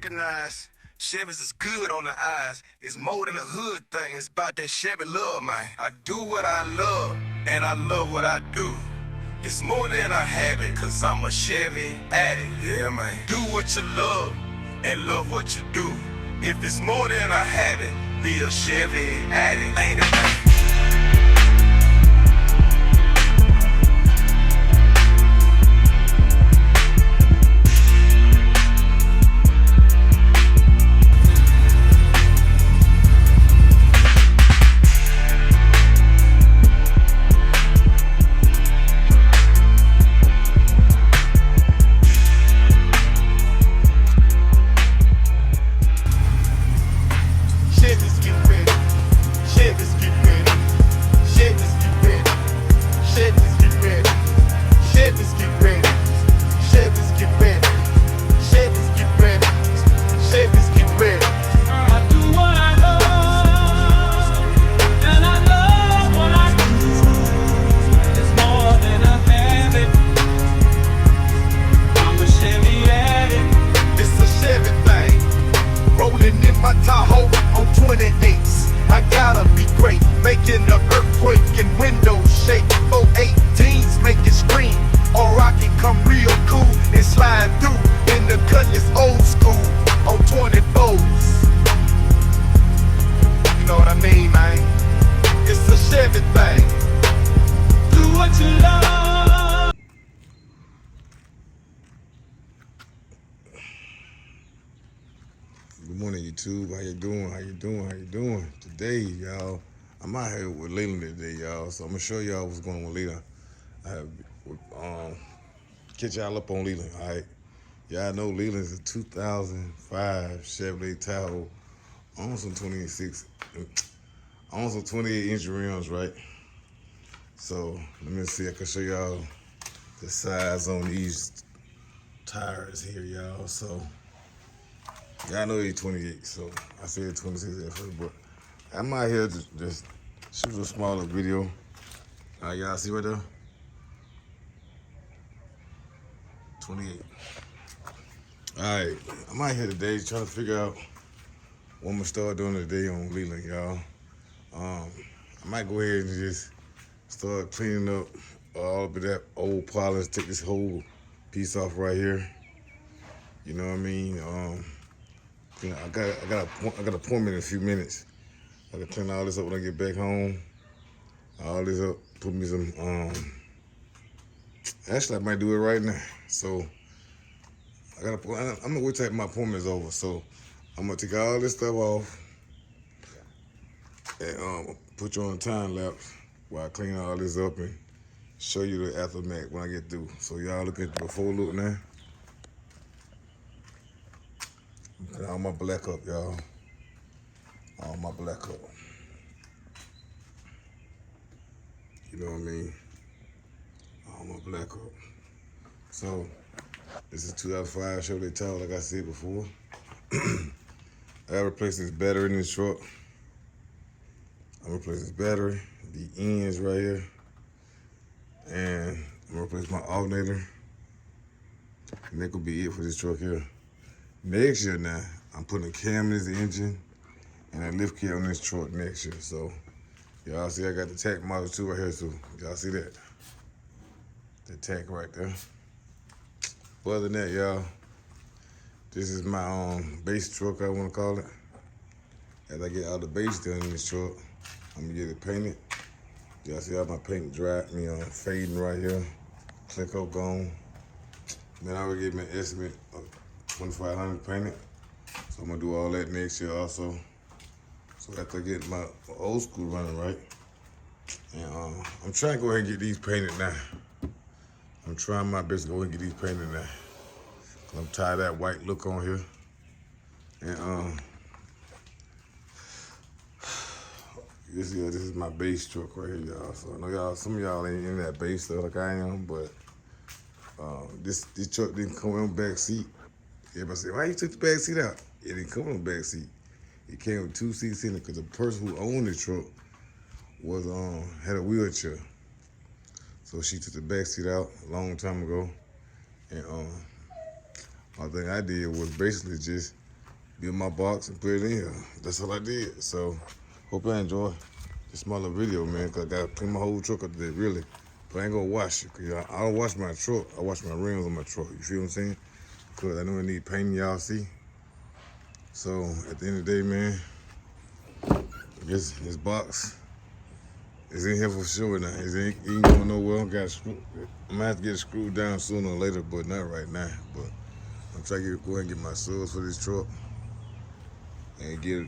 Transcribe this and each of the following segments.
recognize Chevy's is good on the eyes. It's more than a hood thing. It's about that Chevy love, man. I do what I love, and I love what I do. It's more than a habit, cause I'm a Chevy addict. Yeah, man. Do what you love, and love what you do. If it's more than a habit, be a Chevy addict. Ain't it, man? Making the earthquake and windows shake. 418s make it scream, or I can come real cool and slide through in the cutlass old school on 24s. You know what I mean, man? It's a Chevy thing. Do what you love. Good morning, YouTube. How you doing? How you doing? How you doing? Today, y'all, I'm out here with Leland today, y'all. So I'm gonna show y'all what's going on with Leland. I have catch y'all up on Leland. All right, y'all know Leland is a 2005 Chevrolet Tahoe on some 28 inch rims, right? So let me see. I can show y'all the size on these tires here, y'all. So y'all know they're 28. So I said 26 at first, but I'm out here to just shoot a smaller video. Y'all see right there? 28. Alright, I'm out here today trying to figure out what I'm gonna start doing today on Leland, y'all. I might go ahead and just start cleaning up all of that old polish, take this whole piece off right here. You know what I mean? You know, I got an appointment in a few minutes. I can clean all this up when I get back home. All this up, put me some, actually I might do it right now. So, I'm gonna wait till my appointment's over. So, I'm gonna take all this stuff off and put you on a time lapse while I clean all this up and show you the aftermath when I get through. So, y'all look at the before look now. Put all my black up, y'all. All my black up. You know what I mean? All my black up. So, this is 2005 Chevrolet Tahoe, like I said before. I gotta replace this battery in this truck. I'm gonna replace this battery, the ends right here. And I'm gonna replace my alternator. And that could be it for this truck here. Next year now, I'm putting a cam in this engine and a lift kit on this truck next year. So, y'all see I got the TAC Model 2 right here too. Y'all see that? The TAC right there. But other than that, y'all, this is my base truck, I wanna call it. As I get all the base done in this truck, I'm gonna get it painted. Y'all see how my paint dry, fading right here. Click up gone. Then I already gave me an estimate of $2,500 painted. So I'm gonna do all that next year also. So after I get my old school running right, and I'm trying to go ahead and get these painted now. I'm trying my best to go ahead and get these painted now. I'm tired of that white look on here. And this is my base truck right here, y'all. So I know some of y'all ain't in that base stuff like I am, but this truck didn't come in the back seat. Everybody say, why you took the back seat out? It didn't come in the back seat. It came with 2 seats in it because the person who owned the truck was had a wheelchair. So she took the back seat out a long time ago. And one thing I did was basically just build my box and put it in here. That's all I did. So hope I enjoy this small little video, man, cause I gotta clean my whole truck up today, really. But I ain't gonna wash it, cause I don't wash my truck. I wash my rims on my truck. You feel what I'm saying? Cause I know I need painting, y'all see. So at the end of the day, man, this box is in here for sure now. It ain't going nowhere. I'm gonna have to get it screwed down sooner or later, but not right now. But I'm trying to go ahead and get my subs for this truck and go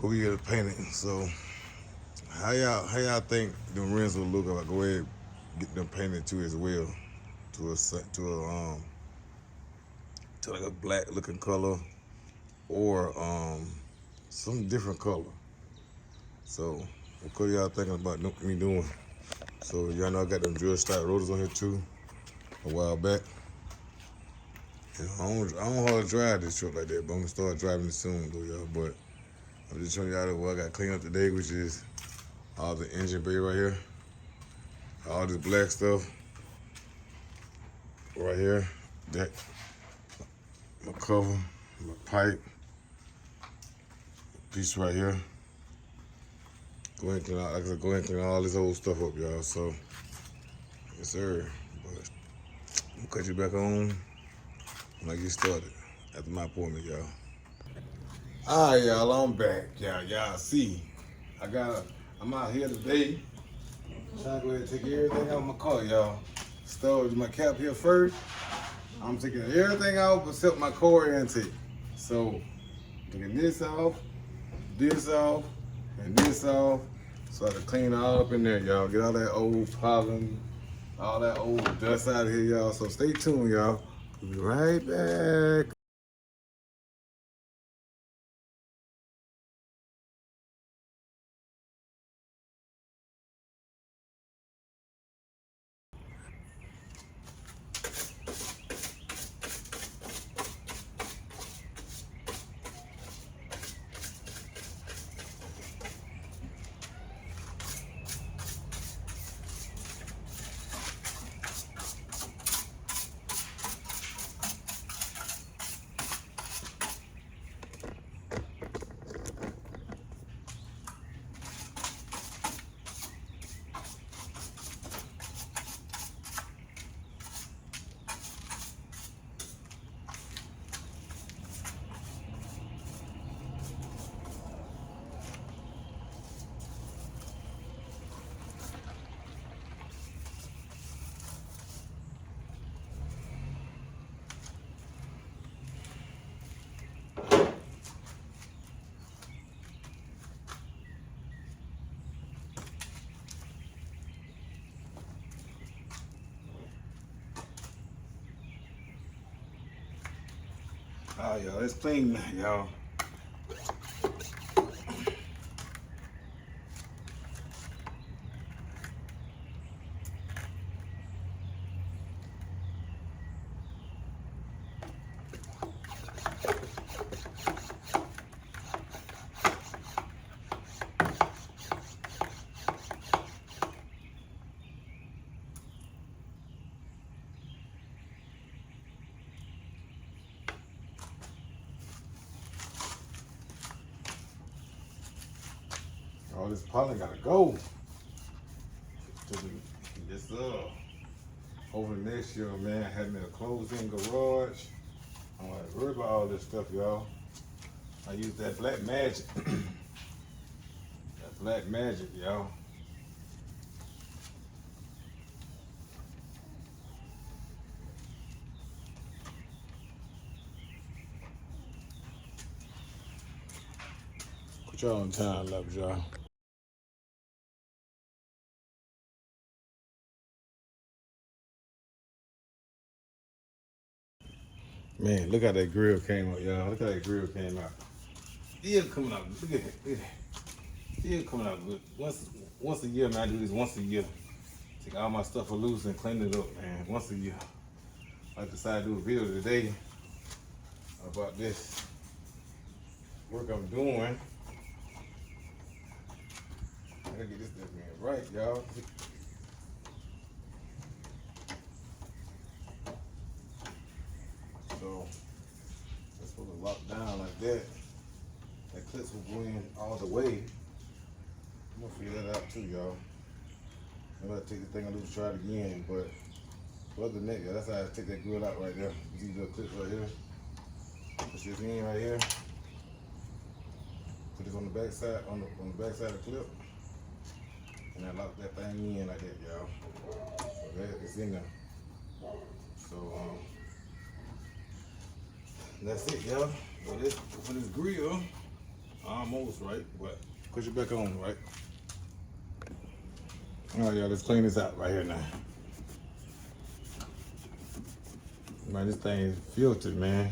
get it painted. So how y'all think the rims will look if I go ahead and get them painted too as well, to like a black looking color or some different color. So what color y'all thinking about me doing? So y'all know I got them drill style rotors on here too a while back. And I don't hardly drive this truck like that, but I'm gonna start driving it soon though, y'all. But I'm just showing y'all what I got cleaned up today, which is all the engine bay right here, all this black stuff right here, that my cover, my pipe, piece right here. Go ahead and clean all this old stuff up, y'all. So yes sir. But I'm gonna cut you back on when I get started after my appointment, y'all. All right, y'all, I'm back. Y'all see, I'm out here today trying to go ahead and take everything out of my car, y'all. Stowed my cap here first. I'm taking everything out except my core intake. So, taking this off, and this off, so I can clean it all up in there, y'all. Get all that old pollen, all that old dust out of here, y'all. So stay tuned, y'all. We'll be right back. All right, y'all, it's clean now, y'all. All this pollen gotta go. This over the next year, man, having a closed-in garage. I'm gonna worry about all this stuff, y'all. I use that black magic. That black magic, y'all. Put y'all on time lapse, y'all. Man, look how that grill came out, y'all. Look how that grill came out. Still coming out. Look at that. Look at that. Still coming out good. Once a year, man. I do this once a year. Take all my stuff loose and clean it up, man. Once a year. I decided to do a video today about this work I'm doing. I gotta get this thing right, y'all. So let's supposed to lock down like that. That clips will go in all the way. I'm gonna figure that out too, y'all. I'm gonna take the thing and try it again, but other than that, yeah, that's how I take that grill out right there. These little clips right here. Push this in right here. Put this on the back side, on the back side of the clip. And I lock that thing in like that, y'all. So that is in there. So that's it, y'all. So this for this grill, almost right, but push it back on, right? All right, y'all, let's clean this out right here now. Man, this thing is filtered, man.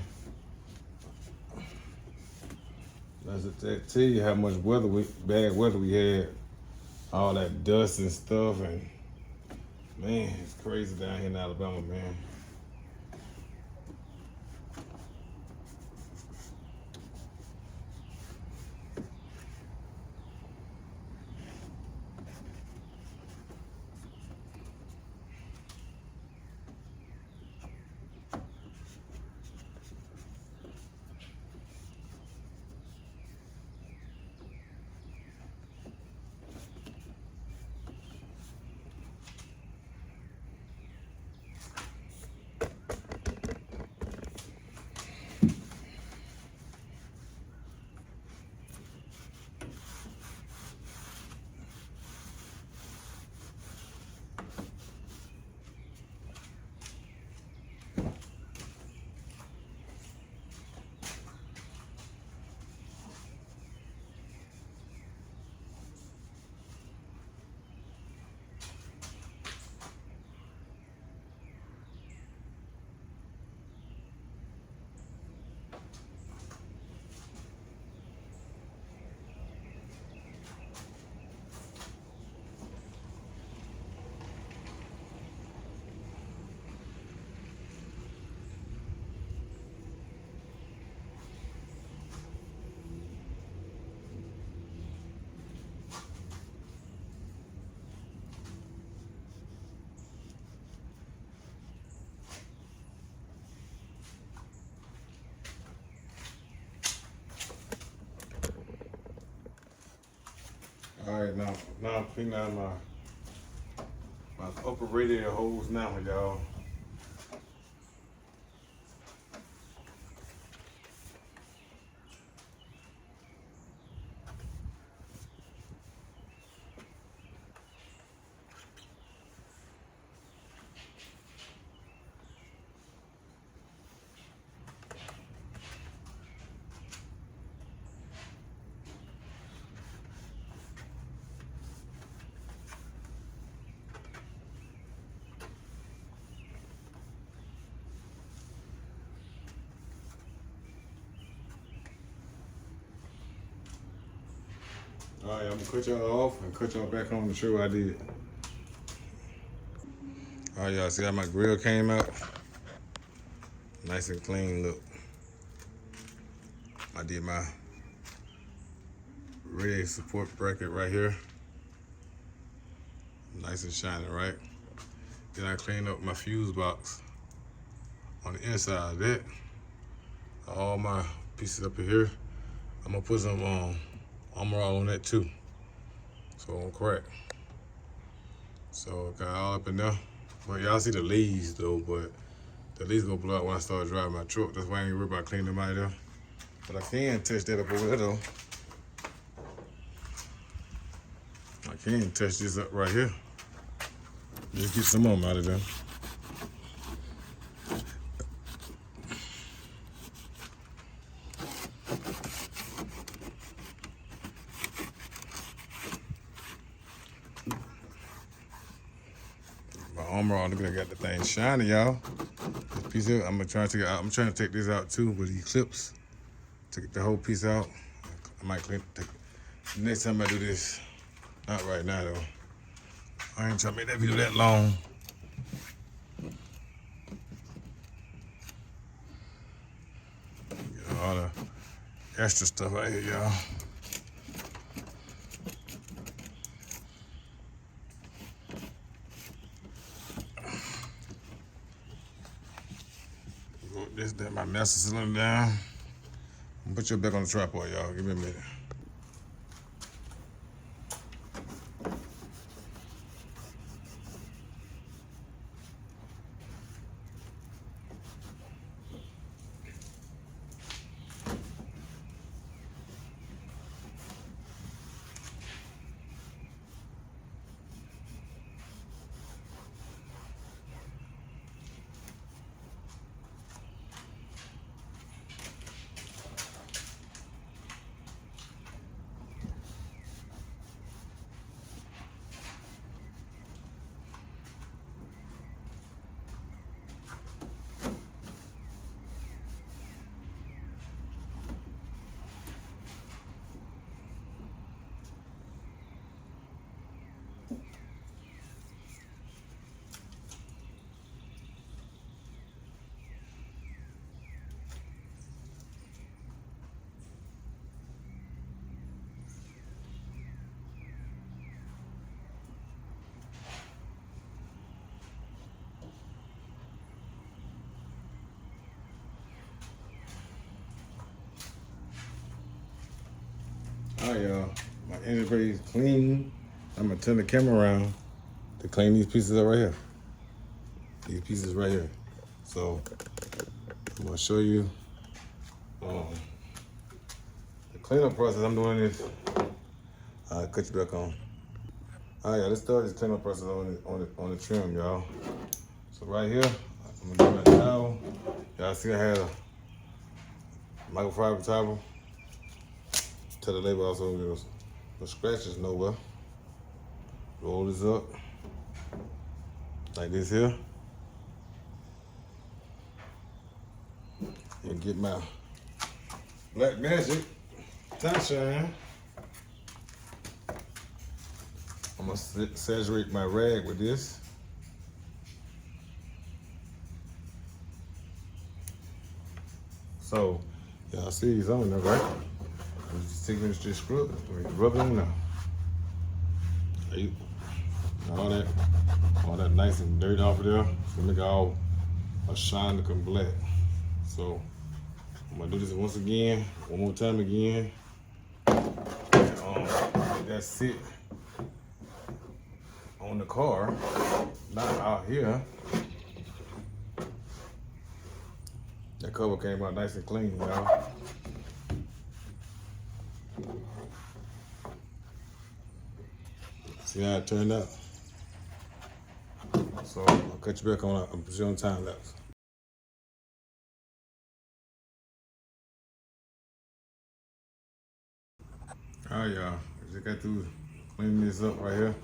Does it tell you how much bad weather we had? All that dust and stuff, and man, it's crazy down here in Alabama, man. All right, now I'm cleaning out my upper radiator hose now, y'all. All right, I'm gonna cut y'all off and cut y'all back on to show what I did. All right, y'all see how my grill came out? Nice and clean look. I did my radiator support bracket right here. Nice and shiny, right? Then I cleaned up my fuse box on the inside of that. All my pieces up in here. I'm gonna put some Armor All on that too, so it won't crack. So got all up in there. But y'all see the leaves though, but the leaves gonna blow out when I start driving my truck. That's why I ain't worried about cleaning them out of there. But I can touch that up over there though. I can touch this up right here. Just get some of them out of there. My Armor All, look at that, got the thing shiny, y'all. This piece here, I'm gonna try to take it out. I'm trying to take this out too with these clips. Take the whole piece out. I might clean it. Next time I do this, not right now though. I ain't trying to make that video that long. Get all the extra stuff out here, y'all. This, that, my master cylinder down. I'm gonna put you back on the tripod, y'all. Give me a minute. All right, y'all. My interface is clean. I'm gonna turn the camera around to clean these pieces up right here. These pieces right here. So I'm gonna show you the cleanup process. I'm doing this. I'll cut you back on. All right, y'all. Let's start this cleanup process on the trim, y'all. So right here, I'm gonna do my towel. Y'all see I had a microfiber towel. Tell the label also there's no scratches nowhere. Roll this up like this here. And get my Black Magic Sunshine. I'm gonna saturate my rag with this. So y'all see these on there, right? I'm just taking this to scrub it. Rub it on now. All that nice and dirt off of there. So make it all a shine looking black. So I'm gonna do this once again, one more time again. Let that sit on the car, not out here. That cover came out nice and clean, y'all. See how it turned out? So I'll cut you back on, I'll put you on time lapse. All right, y'all, I just got through cleaning this up right here.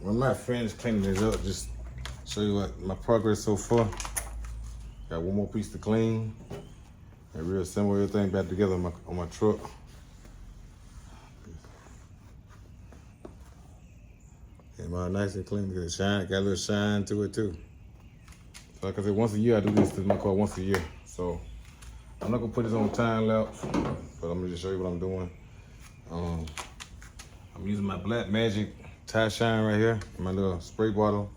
When my friends cleaning this up, just show you what my progress so far. Got one more piece to clean and reassemble everything back together on my truck. Came out nice and clean, got a little shine to it too. So like I said, once a year I do this to my car once a year. So I'm not gonna put this on time lapse, but I'm gonna just show you what I'm doing. I'm using my Black Magic Tie Shine right here in my little spray bottle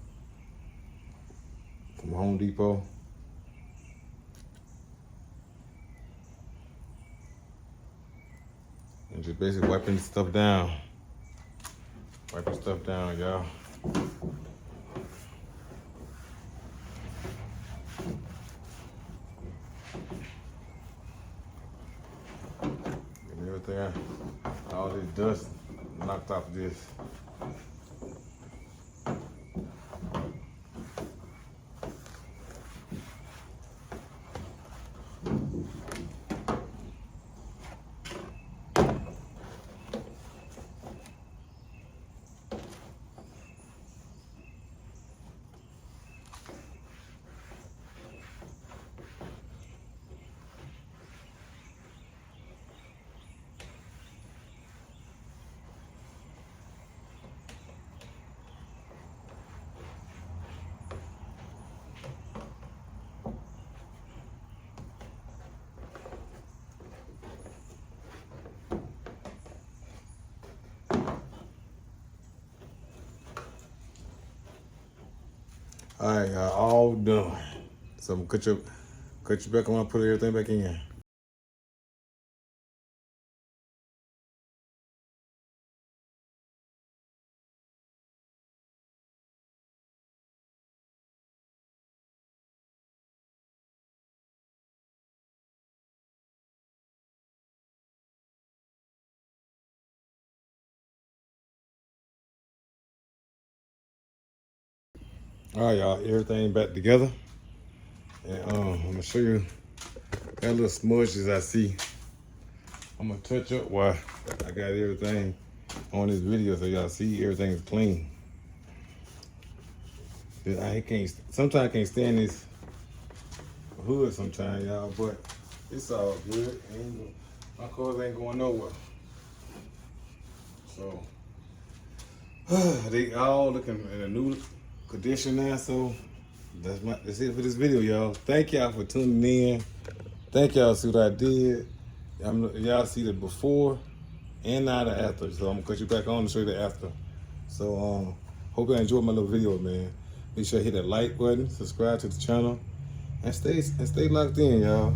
from Home Depot. And just basically wiping stuff down. Wiping stuff down, y'all. Getting everything, all this dust knocked off this. All right, y'all, all done. So I'm gonna Cut you back on when I put everything back in. All right, y'all, everything back together. And I'm gonna show you that little smudges I see. I'm gonna touch up while I got everything on this video so y'all see everything is clean. Sometimes I can't stand this hood sometimes, y'all, but it's all good. My clothes ain't going nowhere. So they all looking in a new condition now, so that's it for this video, y'all. Thank y'all for tuning in. Thank y'all, see what I did. Y'all see the before and now the after. So I'm gonna cut you back on to show you the after. So hope you enjoyed my little video, man. Make sure you hit that like button, subscribe to the channel, and stay locked in, y'all.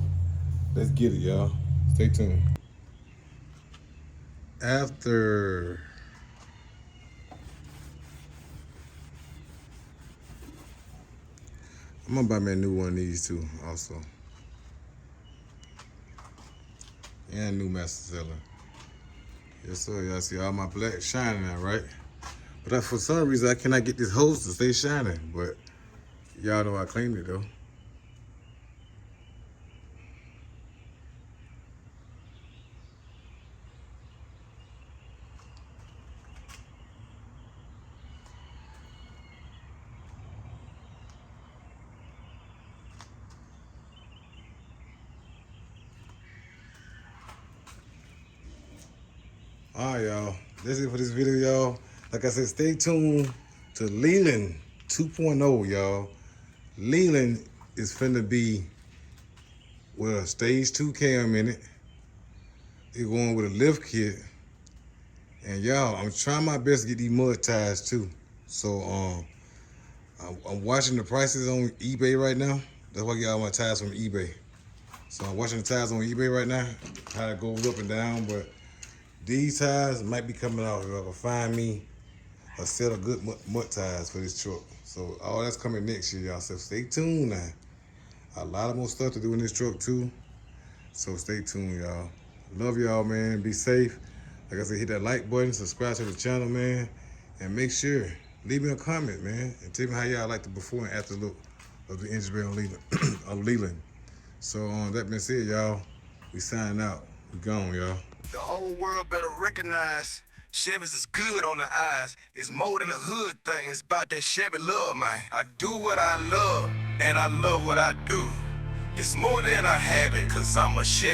Let's get it, y'all. Stay tuned. After I'm gonna buy me a new one of these too, also. And a new master seller. Yes, sir. Y'all see all my black shining now, right? But for some reason, I cannot get this hose to stay shining. But y'all know I cleaned it, though. All right, y'all. That's it for this video, y'all. Like I said, stay tuned to Leland 2.0, y'all. Leland is finna be with a stage 2 cam in it. It's going with a lift kit. And y'all, I'm trying my best to get these mud ties too. So I'm watching the prices on eBay right now. That's why I get all my ties from eBay. So I'm watching the ties on eBay right now, how it goes up and down. But these ties might be coming out if I can find me a set of good mud ties for this truck. So all that's coming next year, y'all. So stay tuned now. A lot of more stuff to do in this truck too. So stay tuned, y'all. Love y'all, man. Be safe. Like I said, hit that like button, subscribe to the channel, man. And make sure, leave me a comment, man. And tell me how y'all like the before and after look of the engine bay on Leland. of Leland. So that being said, y'all, we signing out. We gone, y'all. The whole world better recognize Chevy's is good on the eyes. It's more than a hood thing. It's about that Chevy love, man. I do what I love, and I love what I do. It's more than a habit, cause I'm a Chevy.